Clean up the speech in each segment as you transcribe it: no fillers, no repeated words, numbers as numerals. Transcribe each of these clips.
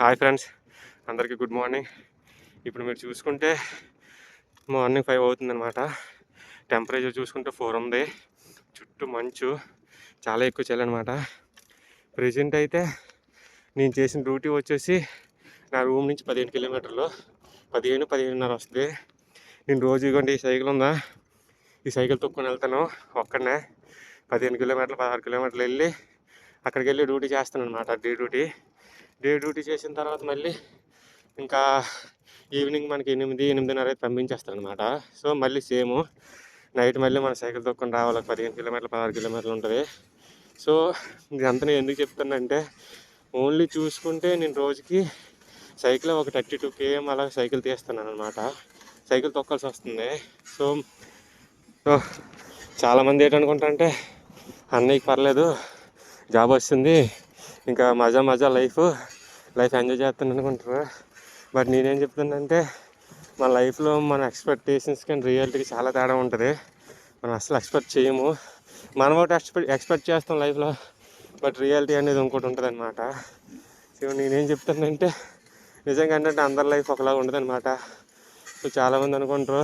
Hi friends, అందరికీ good morning. ఇప్పుడు మీరు చూసుకుంటే మార్నింగ్ 5 అవుతుందన్నమాట. టెంపరేచర్ చూసుకుంటే 4 ఉంది. చుట్టూ మంచు, చాలా ఎక్కువ చలి అనమాట. ప్రెజెంట్ అయితే నేను చేసిన డ్యూటీ వచ్చేసి నా రూమ్ నుంచి 15 కిలోమీటర్లు, 15-15.5 వస్తుంది. నేను రోజు ఇవ్వండి ఈ సైకిల్ ఉందా, ఈ సైకిల్ తొక్కుని వెళ్తాను ఒక్కడనే. 15 కిలోమీటర్లు 16 కిలోమీటర్లు వెళ్ళి అక్కడికి వెళ్ళి డ్యూటీ చేస్తాను అనమాట. డే డ్యూటీ చేసిన తర్వాత మళ్ళీ ఇంకా ఈవినింగ్ మనకి 8-8:30 అయితే పంపించేస్తాను అనమాట. సో మళ్ళీ సేమ్ నైట్ మళ్ళీ మన సైకిల్ తొక్కుని రావాలి. 15 కిలోమీటర్లు 16 కిలోమీటర్లు ఉంటుంది. సో ఇదంతా నేను ఎందుకు చెప్తానంటే, ఓన్లీ చూసుకుంటే నేను రోజుకి సైకిల్ ఒక 32 km అలా సైకిల్ తీస్తున్నాను అనమాట. సైకిల్ తొక్కాల్సి వస్తుంది. సో చాలామంది ఏంటనుకుంటారంటే, అన్నయ్యకి పర్లేదు, జాబ్ వస్తుంది, ఇంకా మజా లైఫ్ ఎంజాయ్ చేస్తాను అనుకుంటారు. బట్ నేనేం చెప్తానంటే, మన లైఫ్లో మన ఎక్స్పెక్టేషన్స్ కానీ రియాలిటీకి చాలా తేడా ఉంటుంది. మనం అసలు ఎక్స్పెక్ట్ చేయము. మనం ఒకటి ఎక్స్పెక్ట్ చేస్తాం లైఫ్లో, బట్ రియాలిటీ అనేది ఇంకోటి ఉంటుంది అనమాట. సో నేనేం చెప్తానంటే, నిజంగా ఏంటంటే అందరి లైఫ్ ఒకలాగా ఉండదు అనమాట. సో చాలామంది అనుకుంటారు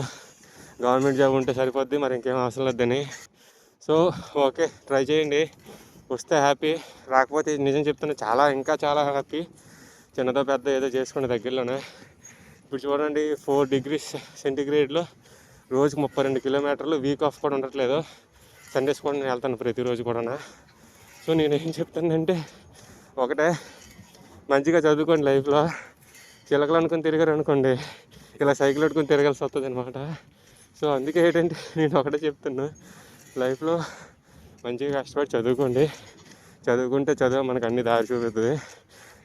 గవర్నమెంట్ జాబ్ ఉంటే సరిపోద్ది, మరి ఇంకేం అవసరం లేదని. సో ఓకే, ట్రై చేయండి, వస్తే హ్యాపీ, రాకపోతే నిజం చెప్తున్నా ఇంకా చాలా హ్యాపీ. చిన్నదో పెద్ద ఏదో చేసుకునే దగ్గరలోనే. ఇప్పుడు చూడండి 4 degrees సెంటిగ్రేడ్లో రోజుకి 32 కిలోమీటర్లు. వీక్ ఆఫ్ కూడా ఉండట్లేదు. సండేస్ కూడా నేను వెళ్తాను ప్రతిరోజు కూడా. సో నేనేం చెప్తానంటే ఒకటే, మంచిగా చదువుకోండి. లైఫ్లో చిలకలు అనుకుని తిరిగారు అనుకోండి, ఇలా సైకిల్ పెట్టుకుని తిరగాల్సి వస్తుంది అనమాట. సో అందుకే ఏంటంటే నేను ఒకటే చెప్తున్నా, లైఫ్లో మంచిగా కష్టపడి చదువుకుంటే చదువు మనకు అన్ని దారి చూపుతుంది.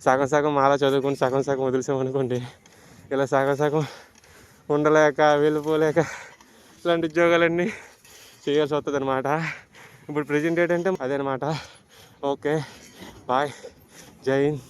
సగం అలా చదువుకుని సగం వదిలేసామనుకోండి, ఇలా సగం ఉండలేక వెళ్ళిపోలేక ఇలాంటి ఉద్యోగాలన్నీ చేయాల్సి వస్తుంది అనమాట. ఇప్పుడు ప్రెజెంట్ ఏంటంటే అదే అనమాట. ఓకే, బాయ్, జై హింద్.